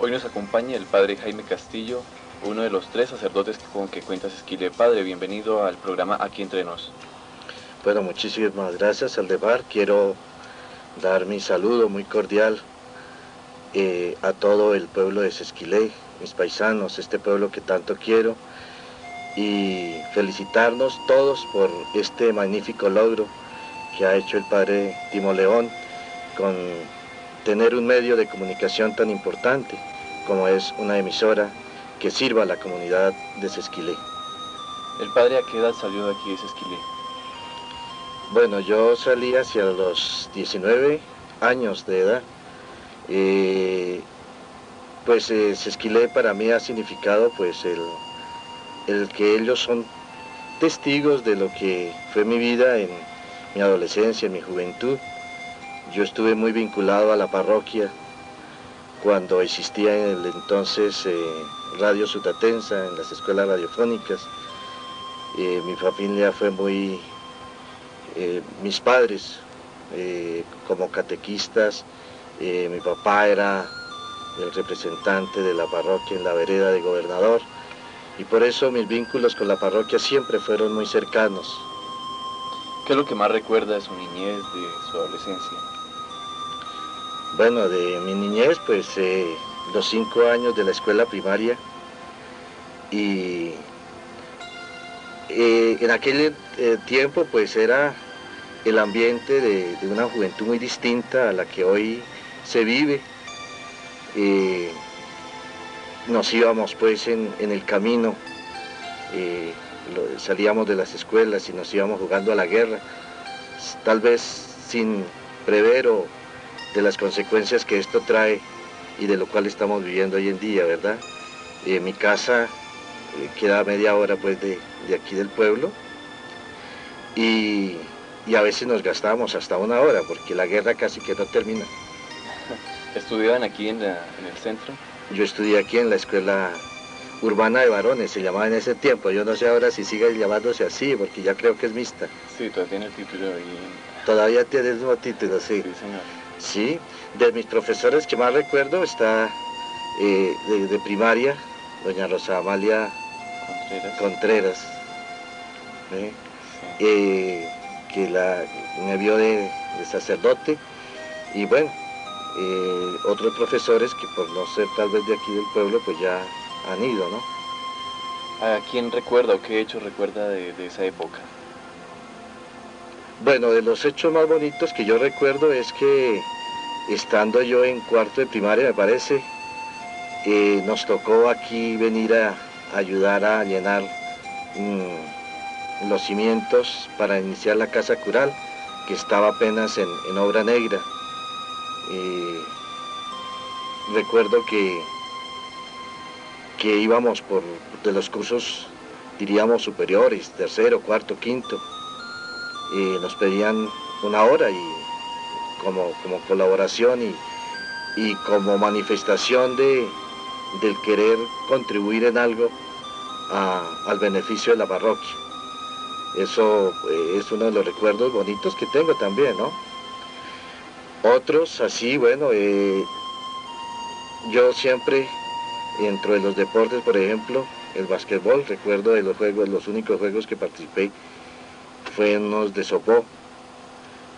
Hoy nos acompaña el padre Jaime Castillo, uno de los 3 sacerdotes con que cuentas Esquilé. Padre, bienvenido al programa Aquí Entre Nos. Bueno, muchísimas gracias, Aldemar. Quiero dar mi saludo muy cordial a todo el pueblo de Sesquilé, mis paisanos, este pueblo que tanto quiero, y felicitarnos todos por este magnífico logro que ha hecho el padre Timo León con tener un medio de comunicación tan importante como es una emisora que sirva a la comunidad de Sesquilé. ¿El padre a qué edad salió de aquí de Sesquilé? Bueno, yo salí hacia los 19 años de edad. Sesquilé para mí ha significado pues el que ellos son testigos de lo que fue mi vida en mi adolescencia, en mi juventud. Yo estuve muy vinculado a la parroquia cuando existía en el entonces Radio Sutatensa, en las escuelas radiofónicas. Mi familia fue muy... mis padres como catequistas, mi papá era el representante de la parroquia en la vereda de Gobernador, y por eso mis vínculos con la parroquia siempre fueron muy cercanos. ¿Qué es lo que más recuerda de su niñez, de su adolescencia? Bueno, de mi niñez, pues los 5 años de la escuela primaria, y en aquel tiempo pues era el ambiente de una juventud muy distinta a la que hoy se vive. Nos íbamos pues en el camino, salíamos de las escuelas y nos íbamos jugando a la guerra, tal vez sin prever de las consecuencias que esto trae y de lo cual estamos viviendo hoy en día, ¿verdad? Mi casa queda a media hora pues de aquí del pueblo, y a veces nos gastábamos hasta 1 hora porque la guerra casi que no termina. ¿Estudiaban aquí en el centro? Yo estudié aquí en la escuela urbana de varones, se llamaba en ese tiempo. Yo no sé ahora si sigue llamándose así, porque ya creo que es mixta. Sí, todavía tiene el título ahí. Todavía tiene el mismo título, sí. Sí, señor. Sí, de mis profesores que más recuerdo está de primaria, doña Rosa Amalia Contreras, sí. Que me vio de sacerdote, y bueno, otros profesores que por no ser tal vez de aquí del pueblo, pues ya han ido, ¿no? ¿A quién recuerda o qué hecho recuerda de esa época? Bueno, de los hechos más bonitos que yo recuerdo es que estando yo en cuarto de primaria, me parece, nos tocó aquí venir a ayudar a llenar los cimientos para iniciar la casa cural, que estaba apenas en obra negra. Recuerdo que íbamos de los cursos, diríamos, superiores, tercero, cuarto, quinto, nos pedían 1 hora y como colaboración y como manifestación del querer contribuir en algo al beneficio de la parroquia. Eso es uno de los recuerdos bonitos que tengo también, ¿no? Otros así, bueno, yo siempre, dentro de los deportes, por ejemplo, el básquetbol, recuerdo de los únicos juegos que participé fue en unos de Sopó,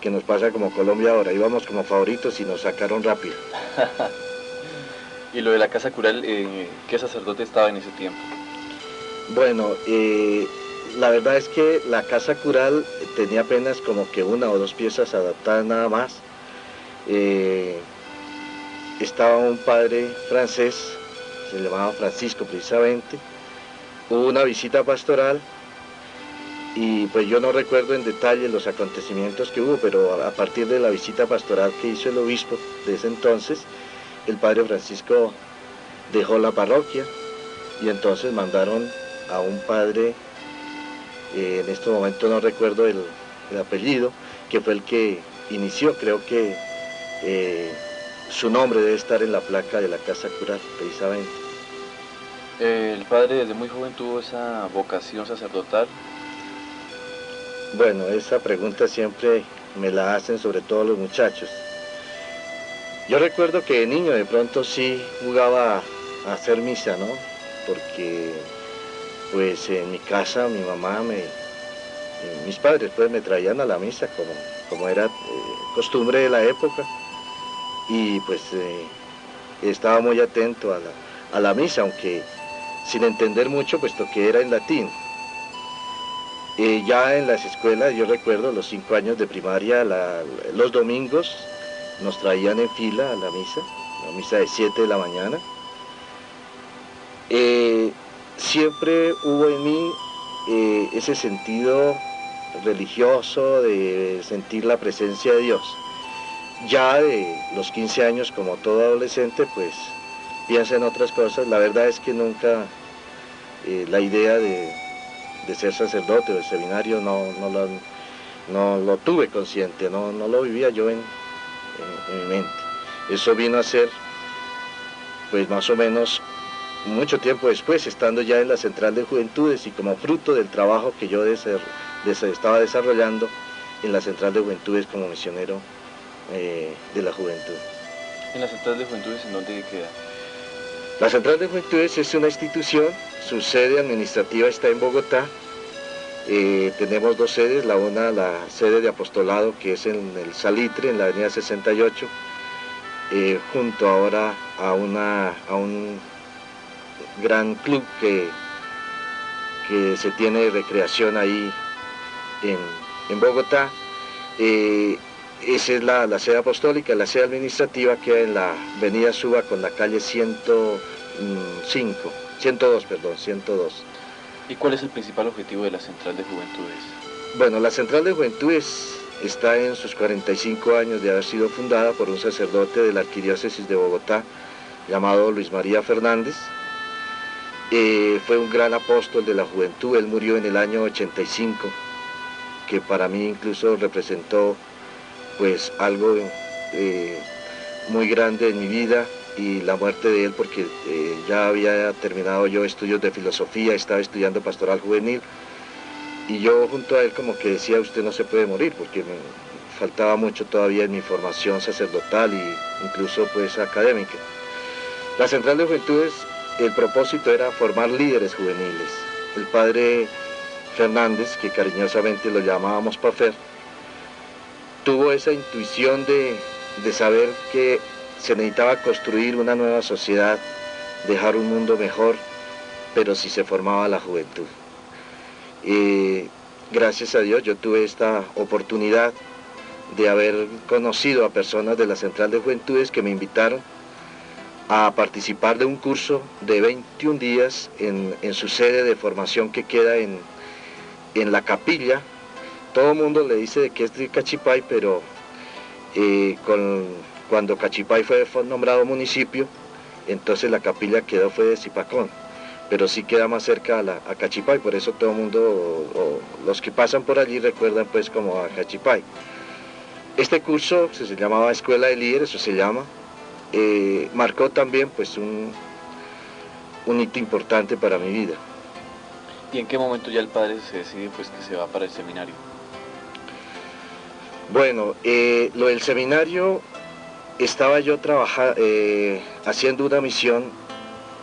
que nos pasa como Colombia ahora, íbamos como favoritos y nos sacaron rápido. ¿Y lo de la casa cural, qué sacerdote estaba en ese tiempo? Bueno, la verdad es que la casa cural tenía apenas como que 1 o 2 piezas adaptadas nada más. Estaba un padre francés, se llamaba Francisco precisamente. Hubo una visita pastoral y pues yo no recuerdo en detalle los acontecimientos que hubo, pero a partir de la visita pastoral que hizo el obispo de ese entonces, el padre Francisco dejó la parroquia y entonces mandaron a un padre, en este momento no recuerdo el apellido, que fue el que inició, creo que su nombre debe estar en la placa de la casa cural, precisamente. ¿El padre desde muy joven tuvo esa vocación sacerdotal? Bueno, esa pregunta siempre me la hacen sobre todo los muchachos. Yo recuerdo que de niño de pronto sí jugaba a hacer misa, ¿no? Porque pues en mi casa mi mamá mis padres pues me traían a la misa como era costumbre de la época y pues estaba muy atento a la misa, aunque sin entender mucho puesto que era en latín. Ya en las escuelas, yo recuerdo los 5 años de primaria, los domingos nos traían en fila a la misa de 7 de la mañana. Siempre hubo en mí ese sentido religioso de sentir la presencia de Dios. Ya de los 15 años, como todo adolescente, pues piensa en otras cosas. La verdad es que nunca la idea de ser sacerdote o de seminario no lo tuve consciente, no lo vivía yo en mi mente. Eso vino a ser, pues más o menos, mucho tiempo después, estando ya en la Central de Juventudes y como fruto del trabajo que yo estaba desarrollando en la Central de Juventudes como misionero de la juventud. ¿En la Central de Juventudes en dónde queda? La Central de Juventudes es una institución, su sede administrativa está en Bogotá. Tenemos 2 sedes, la sede de apostolado que es en el Salitre, en la avenida 68, junto ahora a un gran club que se tiene de recreación ahí en Bogotá. Esa es la sede apostólica. La sede administrativa queda en la avenida Suba con la calle 102. ¿Y cuál es el principal objetivo de la Central de Juventudes? Bueno, la Central de Juventudes está en sus 45 años de haber sido fundada por un sacerdote de la Arquidiócesis de Bogotá llamado Luis María Fernández. Fue un gran apóstol de la juventud. Él murió en el año 85, que para mí incluso representó pues algo muy grande en mi vida, y la muerte de él porque ya había terminado yo estudios de filosofía, estaba estudiando pastoral juvenil, y yo junto a él como que decía, usted no se puede morir, porque me faltaba mucho todavía en mi formación sacerdotal e incluso pues académica. La Central de Juventudes, el propósito era formar líderes juveniles. El padre Fernández, que cariñosamente lo llamábamos Pafer, tuvo esa intuición de saber que se necesitaba construir una nueva sociedad, dejar un mundo mejor, pero si se formaba la juventud. Gracias a Dios yo tuve esta oportunidad de haber conocido a personas de la Central de Juventudes que me invitaron a participar de un curso de 21 días en su sede de formación que queda en la capilla. Todo el mundo le dice de que es de Cachipay, pero cuando Cachipay fue nombrado municipio, entonces la capilla fue de Zipacón, pero sí queda más cerca a Cachipay, por eso todo el mundo, o los que pasan por allí recuerdan pues como a Cachipay. Este curso se llamaba Escuela de Líderes, o se llama, marcó también pues un hito importante para mi vida. ¿Y en qué momento ya el padre se decide pues que se va para el seminario? Bueno, lo del seminario, estaba yo haciendo una misión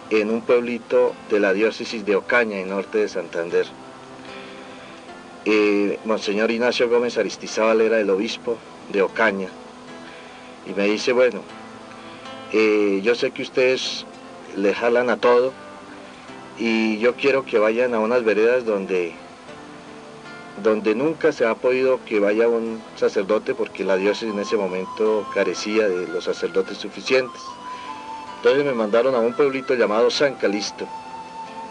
en un pueblito de la diócesis de Ocaña, en norte de Santander. Monseñor Ignacio Gómez Aristizábal era el obispo de Ocaña, y me dice, bueno, yo sé que ustedes le jalan a todo, y yo quiero que vayan a unas veredas donde nunca se ha podido que vaya un sacerdote, porque la diócesis en ese momento carecía de los sacerdotes suficientes. Entonces me mandaron a un pueblito llamado San Calixto,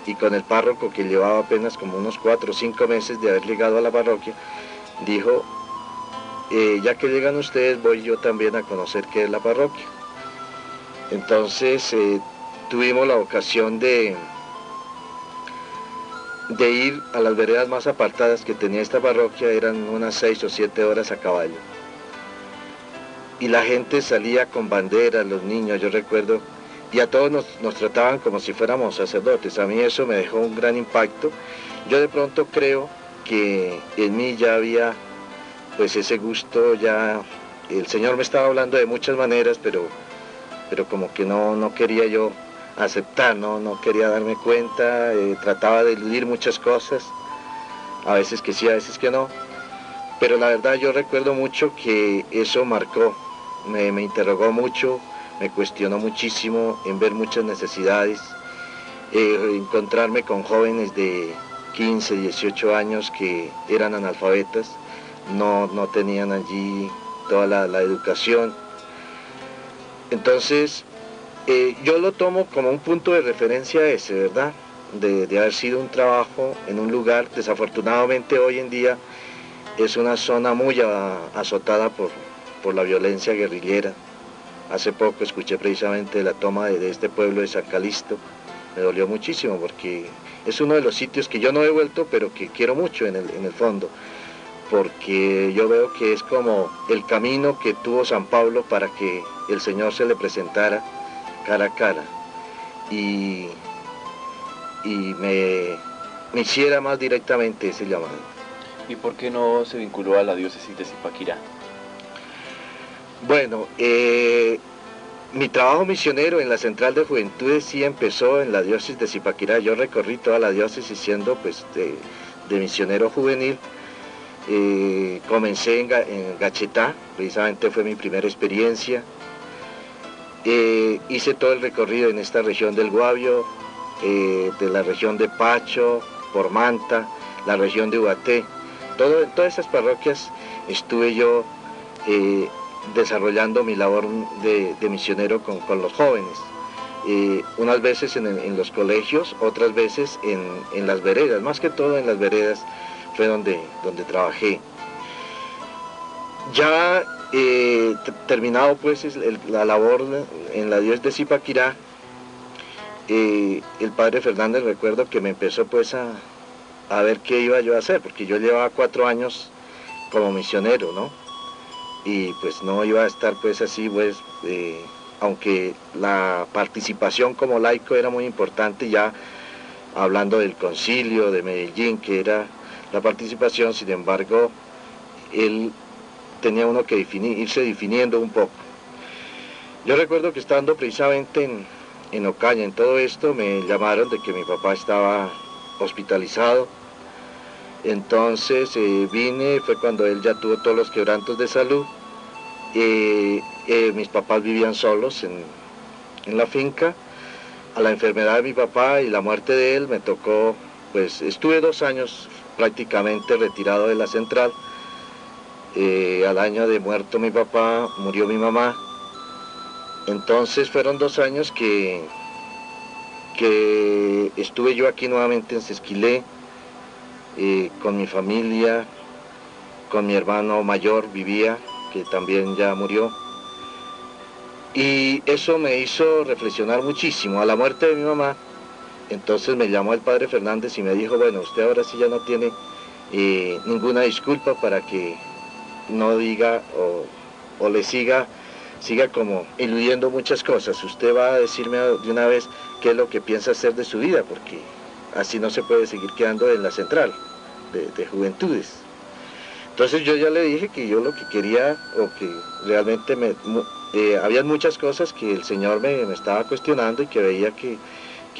y con el párroco, que llevaba apenas como unos 4 o 5 meses de haber llegado a la parroquia, dijo, ya que llegan ustedes, voy yo también a conocer qué es la parroquia. Entonces tuvimos la ocasión de ir a las veredas más apartadas que tenía esta parroquia. Eran unas 6 o 7 horas a caballo. Y la gente salía con banderas, los niños, yo recuerdo, y a todos nos trataban como si fuéramos sacerdotes. A mí eso me dejó un gran impacto. Yo de pronto creo que en mí ya había pues ese gusto, ya el Señor me estaba hablando de muchas maneras, pero pero como que no quería yo aceptar, no quería darme cuenta, trataba de eludir muchas cosas, a veces que sí, a veces que no, pero la verdad yo recuerdo mucho que eso marcó, me interrogó mucho, me cuestionó muchísimo en ver muchas necesidades, encontrarme con jóvenes de 15, 18 años que eran analfabetas, no tenían allí toda la educación. Entonces, yo lo tomo como un punto de referencia ese, ¿verdad? De haber sido un trabajo en un lugar, desafortunadamente hoy en día es una zona muy azotada por la violencia guerrillera. Hace poco escuché precisamente la toma de este pueblo de San Calixto, me dolió muchísimo porque es uno de los sitios que yo no he vuelto, pero que quiero mucho en el fondo, porque yo veo que es como el camino que tuvo San Pablo para que el Señor se le presentara cara a cara y, me hiciera más directamente ese llamado. ¿Y por qué no se vinculó a la diócesis de Zipaquirá? Bueno, mi trabajo misionero en la Central de Juventudes sí empezó en la diócesis de Zipaquirá. Yo recorrí toda la diócesis siendo pues de misionero juvenil. Comencé en Gachetá, precisamente fue mi primera experiencia. Hice todo el recorrido en esta región del Guavio, de la región de Pacho, por Manta, la región de Ubaté. En todas esas parroquias estuve yo desarrollando mi labor de misionero con los jóvenes. Unas veces en los colegios, otras veces en las veredas, más que todo en las veredas fue donde trabajé. Ya terminado pues la labor en la diócesis de Zipaquirá, el padre Fernández, recuerdo que me empezó pues a ver qué iba yo a hacer, porque yo llevaba 4 años como misionero, ¿no? Y pues no iba a estar pues así, pues, aunque la participación como laico era muy importante, ya hablando del concilio de Medellín, que era la participación, sin embargo, él tenía uno que irse definiendo un poco. Yo recuerdo que estando precisamente en Ocaña, en todo esto, me llamaron de que mi papá estaba hospitalizado. Entonces vine, fue cuando él ya tuvo todos los quebrantos de salud. Mis papás vivían solos en la finca. A la enfermedad de mi papá y la muerte de él me tocó, pues estuve 2 años prácticamente retirado de la central. Al año de muerto mi papá, murió mi mamá. Entonces fueron 2 años que estuve yo aquí nuevamente en Sesquilé, con mi familia, con mi hermano mayor vivía, que también ya murió. Y eso me hizo reflexionar muchísimo. A la muerte de mi mamá, entonces me llamó el padre Fernández y me dijo, bueno, usted ahora sí ya no tiene ninguna disculpa para que no diga o le siga como eludiendo muchas cosas. Usted va a decirme de una vez qué es lo que piensa hacer de su vida, porque así no se puede seguir quedando en la central de juventudes. Entonces yo ya le dije que yo lo que quería, o que realmente habían muchas cosas que el Señor me estaba cuestionando y que veía que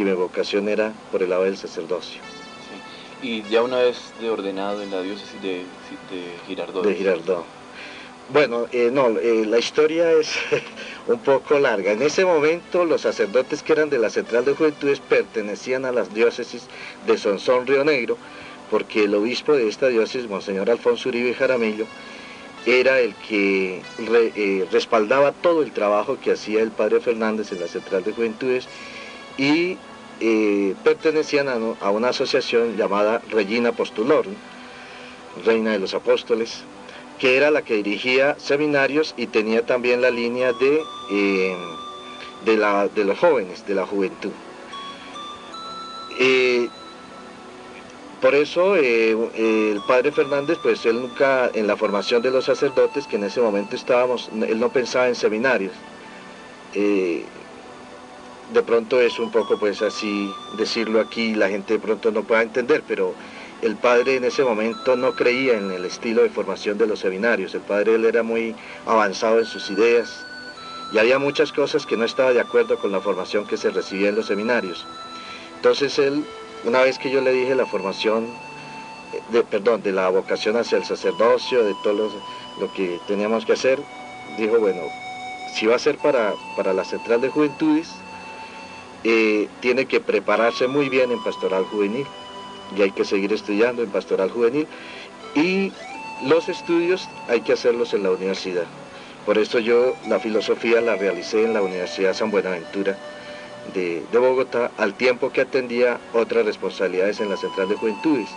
mi vocación era por el lado del sacerdocio. Sí. Y ya una vez de ordenado en la diócesis de Girardot. De Girardot. Bueno, la historia es un poco larga. En ese momento los sacerdotes que eran de la Central de Juventudes pertenecían a las diócesis de Sonsón, Río Negro, porque el obispo de esta diócesis, Monseñor Alfonso Uribe Jaramillo, era el que respaldaba todo el trabajo que hacía el padre Fernández en la Central de Juventudes y pertenecían a una asociación llamada Regina Apostulorum, Reina de los Apóstoles, que era la que dirigía seminarios y tenía también la línea de los jóvenes, de la juventud. Por eso el padre Fernández, pues él nunca, en la formación de los sacerdotes, que en ese momento estábamos, él no pensaba en seminarios. De pronto es un poco pues así decirlo aquí, la gente de pronto no pueda entender, pero el padre en ese momento no creía en el estilo de formación de los seminarios. El padre él era muy avanzado en sus ideas y había muchas cosas que no estaba de acuerdo con la formación que se recibía en los seminarios. Entonces él, una vez que yo le dije la formación, de la vocación hacia el sacerdocio, de todo lo que teníamos que hacer, dijo, bueno, si va a ser para la Central de Juventudes, tiene que prepararse muy bien en pastoral juvenil, y hay que seguir estudiando en pastoral juvenil, y los estudios hay que hacerlos en la universidad. Por eso yo la filosofía la realicé en la Universidad San Buenaventura de Bogotá, al tiempo que atendía otras responsabilidades en la Central de Juventudes.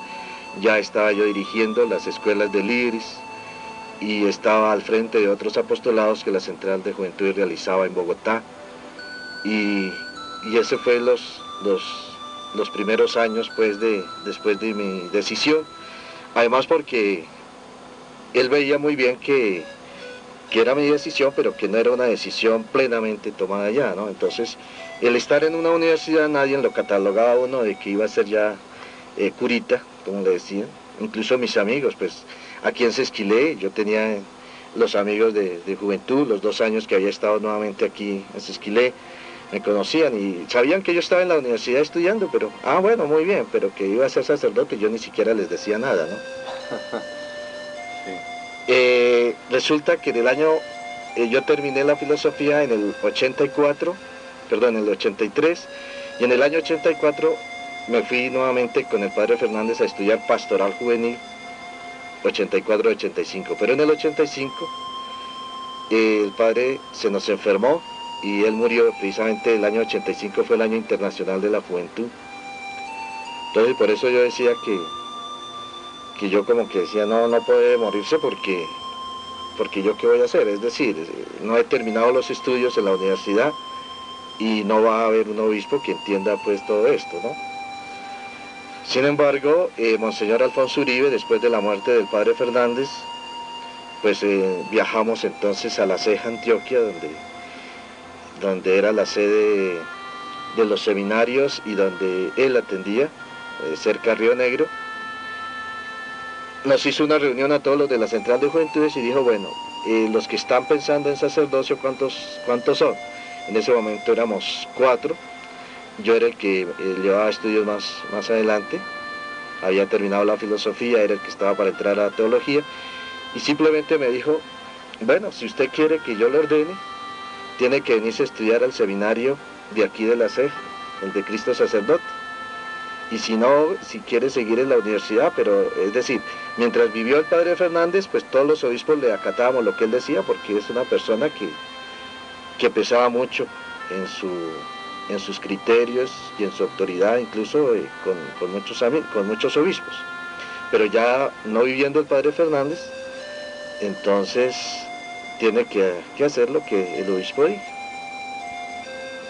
Ya estaba yo dirigiendo las escuelas de líderes y estaba al frente de otros apostolados que la Central de Juventudes realizaba en Bogotá. Y ese fue los primeros años pues después de mi decisión. Además porque él veía muy bien que era mi decisión, pero que no era una decisión plenamente tomada ya, ¿no? Entonces, el estar en una universidad, nadie lo catalogaba a uno de que iba a ser ya curita, como le decían. Incluso mis amigos, pues, aquí en Sesquilé, yo tenía los amigos de juventud, los 2 años que había estado nuevamente aquí en Sesquilé, me conocían y sabían que yo estaba en la universidad estudiando, pero, bueno, muy bien, pero que iba a ser sacerdote, yo ni siquiera les decía nada, ¿no? Resulta que en el año, yo terminé la filosofía en el 83, y en el año 84 me fui nuevamente con el padre Fernández a estudiar pastoral juvenil, 84-85, pero en el 85 el padre se nos enfermó y él murió. Precisamente el año 85 fue el año internacional de la juventud. Entonces por eso yo decía que yo como que decía, no puede morirse porque yo qué voy a hacer, es decir, no he terminado los estudios en la universidad y no va a haber un obispo que entienda pues todo esto, ¿no? Sin embargo, Monseñor Alfonso Uribe, después de la muerte del padre Fernández, pues viajamos entonces a la Ceja, Antioquia, donde era la sede de los seminarios y donde él atendía, cerca de Río Negro. Nos hizo una reunión a todos los de la Central de Juventudes y dijo, bueno, los que están pensando en sacerdocio, ¿cuántos son? En ese momento éramos 4, yo era el que llevaba estudios más adelante, había terminado la filosofía, era el que estaba para entrar a teología, y simplemente me dijo, bueno, si usted quiere que yo le ordene, tiene que venirse a estudiar al seminario de aquí de la CEF, el de Cristo Sacerdote. Y si no, si quiere seguir en la universidad, pero es decir, mientras vivió el padre Fernández, pues todos los obispos le acatábamos lo que él decía, porque es una persona que pesaba mucho en sus criterios y en su autoridad, incluso con muchos obispos. Pero ya no viviendo el padre Fernández, entonces tiene que hacer lo que el obispo diga.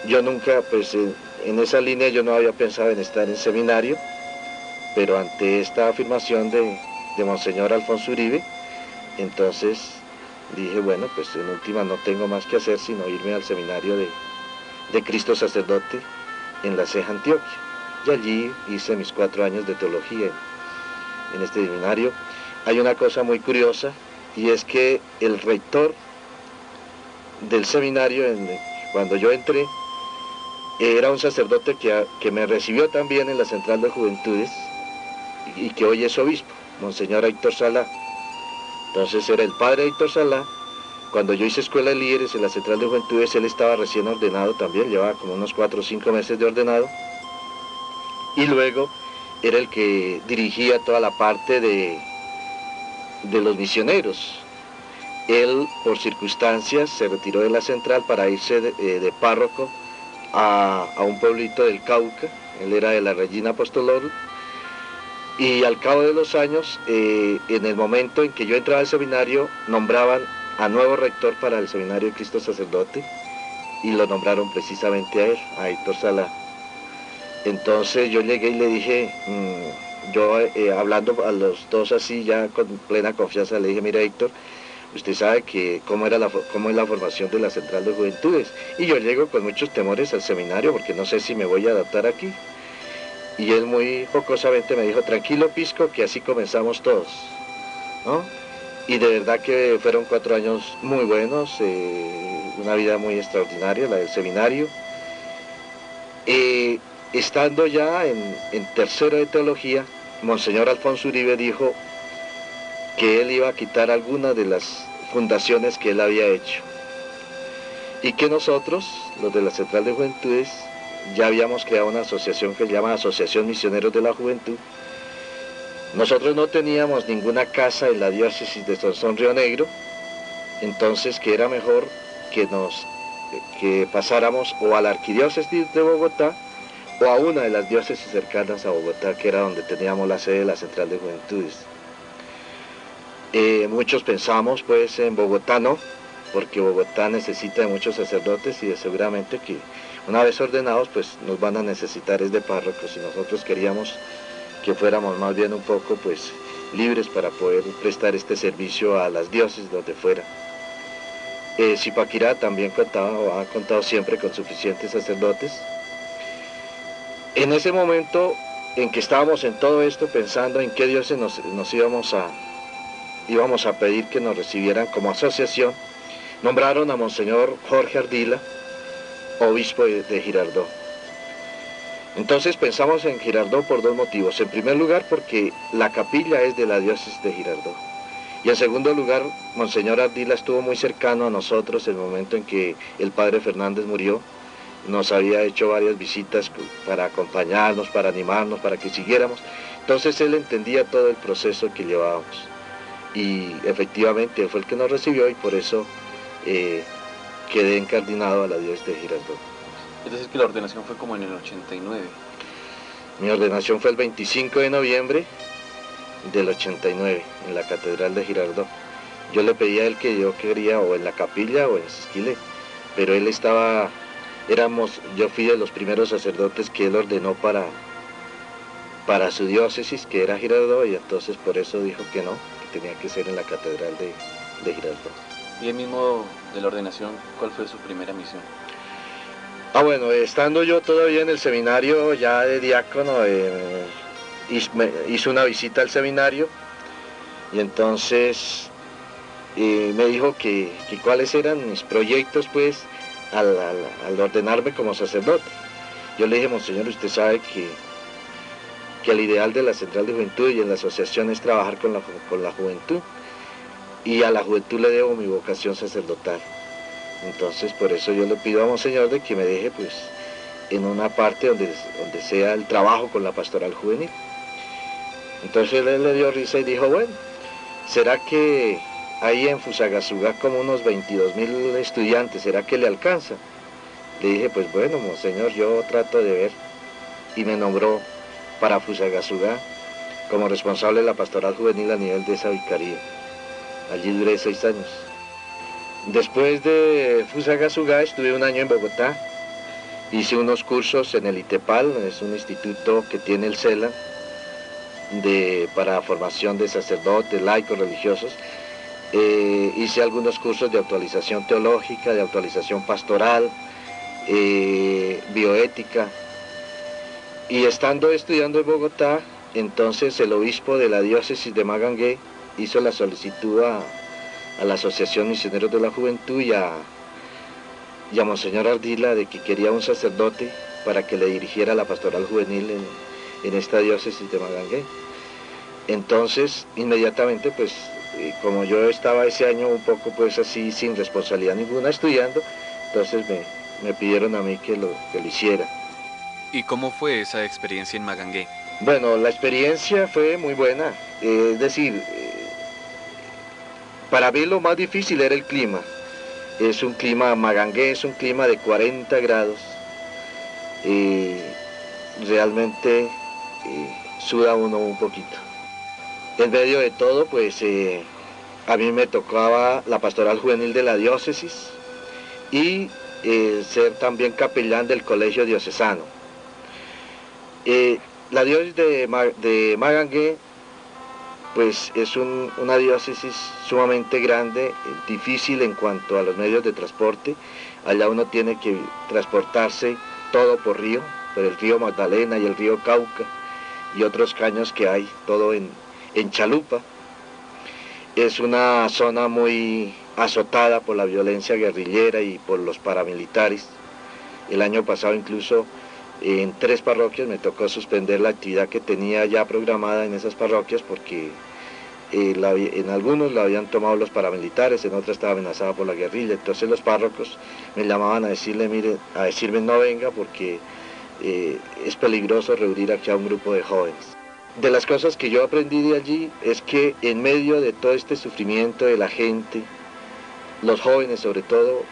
Yo nunca, pues en esa línea yo no había pensado en estar en seminario, pero ante esta afirmación de Monseñor Alfonso Uribe, entonces dije, bueno, pues en última no tengo más que hacer sino irme al seminario de Cristo Sacerdote en la Ceja, Antioquia. Y allí hice mis 4 años de teología en este seminario. Hay una cosa muy curiosa, y es que el rector del seminario, cuando yo entré, era un sacerdote que me recibió también en la Central de Juventudes y que hoy es obispo, Monseñor Héctor Salá. Entonces era el padre Héctor Salá. Cuando yo hice escuela de líderes en la Central de Juventudes, él estaba recién ordenado también, llevaba como unos 4 o 5 meses de ordenado. Y luego era el que dirigía toda la parte de los misioneros. Él, por circunstancias, se retiró de la Central para irse de párroco a un pueblito del Cauca. Él era de la Regina Apostolor, y al cabo de los años, en el momento en que yo entraba al seminario, nombraban a nuevo rector para el seminario de Cristo Sacerdote, y lo nombraron precisamente a él, a Héctor Salá. Entonces yo llegué y le dije, hablando a los dos así ya con plena confianza, le dije, mira Héctor, usted sabe que cómo es la formación de la Central de Juventudes, y yo llego con muchos temores al seminario porque no sé si me voy a adaptar aquí. Y él muy jocosamente me dijo, tranquilo Pisco, que así comenzamos todos, ¿no? y de verdad que fueron 4 años muy buenos, una vida muy extraordinaria, la del seminario. Estando ya en tercero de teología, Monseñor Alfonso Uribe dijo que él iba a quitar algunas de las fundaciones que él había hecho y que nosotros, los de la Central de Juventudes, ya habíamos creado una asociación que se llama Asociación Misioneros de la Juventud. Nosotros no teníamos ninguna casa en la diócesis de Sonsón Río Negro, entonces que era mejor que pasáramos o a la arquidiócesis de Bogotá o a una de las diócesis cercanas a Bogotá, que era donde teníamos la sede de la Central de Juventudes. Muchos pensamos pues en Bogotá no, porque Bogotá necesita de muchos sacerdotes y seguramente que una vez ordenados pues nos van a necesitar es de párrocos, y nosotros queríamos que fuéramos más bien un poco pues libres para poder prestar este servicio a las diócesis donde fuera. Zipaquirá también ha contado siempre con suficientes sacerdotes. En ese momento en que estábamos en todo esto pensando en qué diócesis nos íbamos a pedir que nos recibieran como asociación, nombraron a Monseñor Jorge Ardila, obispo de Girardot. Entonces pensamos en Girardot por 2 motivos. En primer lugar, porque la capilla es de la diócesis de Girardot. Y en segundo lugar, Monseñor Ardila estuvo muy cercano a nosotros en el momento en que el padre Fernández murió. Nos había hecho varias visitas para acompañarnos, para animarnos, para que siguiéramos. Entonces él entendía todo el proceso que llevábamos. Y efectivamente él fue el que nos recibió y por eso quedé encardinado a la diócesis de Girardot. Es decir, que la ordenación fue como en el 89. Mi ordenación fue el 25 de noviembre del 89, en la Catedral de Girardot. Yo le pedí a él que yo quería o en la capilla o en Sesquilé, pero él yo fui de los primeros sacerdotes que él ordenó para su diócesis, que era Girardot, y entonces por eso dijo que no, que tenía que ser en la Catedral de Girardot. Y el mismo de la ordenación, ¿cuál fue su primera misión? Bueno, estando yo todavía en el seminario, ya de diácono, hice una visita al seminario y entonces me dijo que cuáles eran mis proyectos pues al ordenarme como sacerdote. Yo le dije, Monseñor, usted sabe que el ideal de la Central de Juventud y en la asociación es trabajar con la juventud, y a la juventud le debo mi vocación sacerdotal. Entonces por eso yo le pido a Monseñor de que me deje pues en una parte donde sea el trabajo con la pastoral juvenil. Entonces él le dio risa y dijo, bueno, ¿será que ahí en Fusagasugá como unos 22.000 estudiantes, será que le alcanza? Le dije, pues bueno, Monseñor, yo trato de ver, y me nombró para Fusagasugá como responsable de la pastoral juvenil a nivel de esa vicaría. Allí duré 6 años. Después de Fusagasugá estuve 1 año en Bogotá, hice unos cursos en el ITEPAL, es un instituto que tiene el CELA para formación de sacerdotes, laicos, religiosos. Hice algunos cursos de actualización teológica, de actualización pastoral, bioética, y estando estudiando en Bogotá, entonces el obispo de la diócesis de Magangué hizo la solicitud a la Asociación Misioneros de la Juventud y a Monseñor Ardila de que quería un sacerdote para que le dirigiera la pastoral juvenil en esta diócesis de Magangué. Entonces, inmediatamente, pues, como yo estaba ese año un poco pues así, sin responsabilidad ninguna, estudiando, entonces me pidieron a mí que lo hiciera. ¿Y cómo fue esa experiencia en Magangué? Bueno, la experiencia fue muy buena, es decir, para mí lo más difícil era el clima. Es un clima, Magangué es un clima de 40 grados. Realmente suda uno un poquito. En medio de todo, pues a mí me tocaba la pastoral juvenil de la diócesis y ser también capellán del colegio diocesano. La diócesis de Magangué pues es una diócesis sumamente grande, difícil en cuanto a los medios de transporte. Allá uno tiene que transportarse todo por río, por el río Magdalena y el río Cauca y otros caños que hay, todo en chalupa. Es una zona muy azotada por la violencia guerrillera y por los paramilitares. El año pasado incluso en 3 parroquias me tocó suspender la actividad que tenía ya programada en esas parroquias porque en algunos la habían tomado los paramilitares, en otras estaba amenazada por la guerrilla. Entonces los párrocos me llamaban a decirme no venga porque es peligroso reunir aquí a un grupo de jóvenes. De las cosas que yo aprendí de allí es que en medio de todo este sufrimiento de la gente, los jóvenes sobre todo,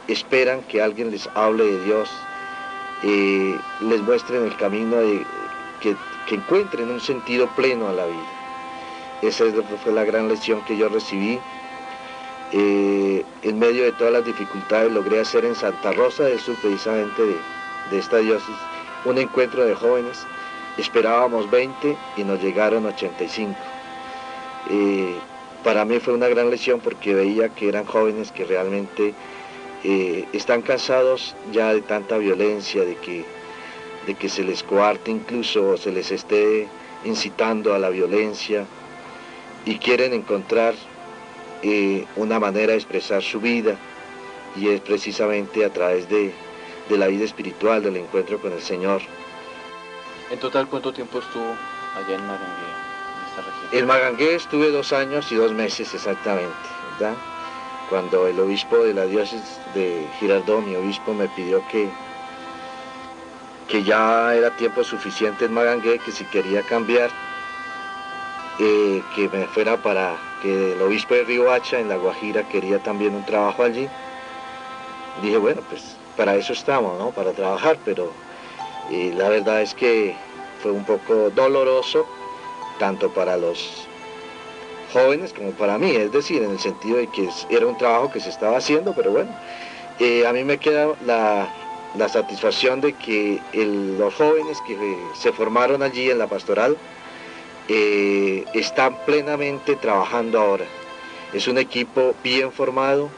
esperan que alguien les hable de Dios, les muestren el camino, que encuentren un sentido pleno a la vida. Esa fue la gran lección que yo recibí. En medio de todas las dificultades logré hacer en Santa Rosa del Sur, precisamente de esta diócesis, un encuentro de jóvenes. Esperábamos 20 y nos llegaron 85. Para mí fue una gran lección porque veía que eran jóvenes que realmente están cansados ya de tanta violencia, de que se les coarte incluso o se les esté incitando a la violencia y quieren encontrar una manera de expresar su vida y es precisamente a través de la vida espiritual, del encuentro con el Señor. En total, ¿cuánto tiempo estuvo allá en Magangué, en esta región? En Magangué estuve 2 años y 2 meses exactamente, ¿verdad? Cuando el obispo de la diócesis de Girardot, mi obispo, me pidió que ya era tiempo suficiente en Magangué, que si quería cambiar, que me fuera para que el obispo de Riohacha, en La Guajira, quería también un trabajo allí. Dije, bueno, pues para eso estamos, ¿no? Para trabajar, pero la verdad es que fue un poco doloroso, tanto para los jóvenes como para mí, es decir, en el sentido de que era un trabajo que se estaba haciendo, pero bueno, a mí me queda la satisfacción de que los jóvenes que se formaron allí en la pastoral están plenamente trabajando ahora. Es un equipo bien formado.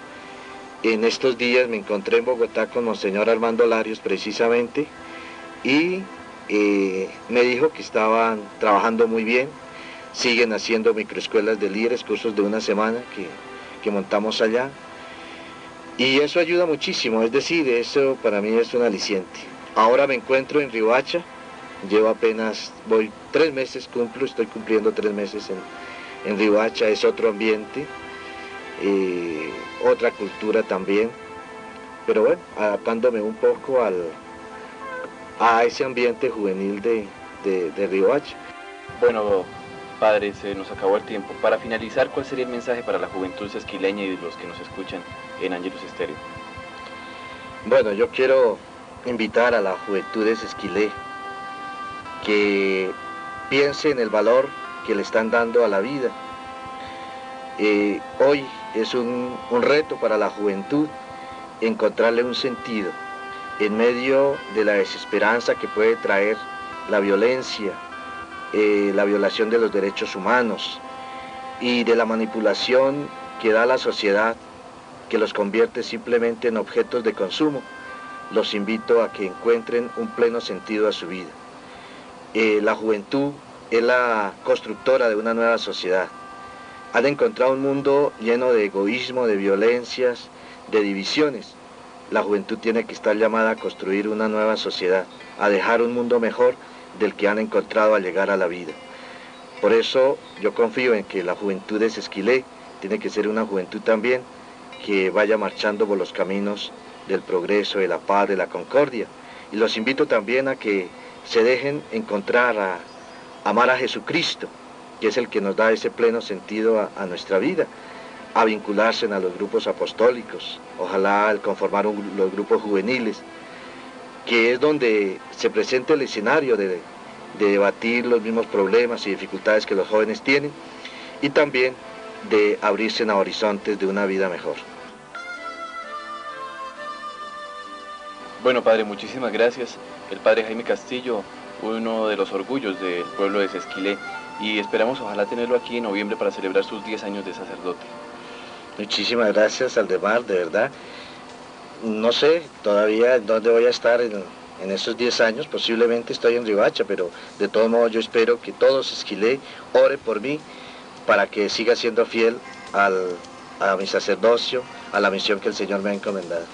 En estos días me encontré en Bogotá con Monseñor Armando Larios precisamente y me dijo que estaban trabajando muy bien, siguen haciendo microescuelas de líderes, cursos de 1 semana que montamos allá y eso ayuda muchísimo, es decir, eso para mí es un aliciente. Ahora me encuentro en Riohacha, llevo apenas, voy 3 meses, estoy cumpliendo 3 meses en Riohacha, es otro ambiente, otra cultura también, pero bueno, adaptándome un poco a ese ambiente juvenil de Riohacha. Bueno, padre, se nos acabó el tiempo. Para finalizar, ¿cuál sería el mensaje para la juventud sesquileña y de los que nos escuchan en Ángelus Estéreo? Bueno, yo quiero invitar a la juventud de Sesquilé que piense en el valor que le están dando a la vida. Hoy es un reto para la juventud encontrarle un sentido en medio de la desesperanza que puede traer la violencia, la violación de los derechos humanos y de la manipulación que da la sociedad, que los convierte simplemente en objetos de consumo. Los invito a que encuentren un pleno sentido a su vida. La juventud es la constructora de una nueva sociedad. Han encontrado un mundo lleno de egoísmo, de violencias, de divisiones. La juventud tiene que estar llamada a construir una nueva sociedad, a dejar un mundo mejor del que han encontrado al llegar a la vida. Por eso yo confío en que la juventud de Sesquilé tiene que ser una juventud también que vaya marchando por los caminos del progreso, de la paz, de la concordia. Y los invito también a que se dejen encontrar, a amar a Jesucristo, que es el que nos da ese pleno sentido a nuestra vida, a vincularse a los grupos apostólicos, ojalá al conformar los grupos juveniles, que es donde se presenta el escenario de debatir los mismos problemas y dificultades que los jóvenes tienen, y también de abrirse a horizontes de una vida mejor. Bueno, padre, muchísimas gracias. El padre Jaime Castillo, uno de los orgullos del pueblo de Sesquilé, y esperamos ojalá tenerlo aquí en noviembre para celebrar sus 10 años de sacerdote. Muchísimas gracias, Aldemar, de verdad. No sé todavía en dónde voy a estar en esos 10 años, posiblemente estoy en Riohacha, pero de todos modos yo espero que todos Sesquilé ore por mí, para que siga siendo fiel a mi sacerdocio, a la misión que el Señor me ha encomendado.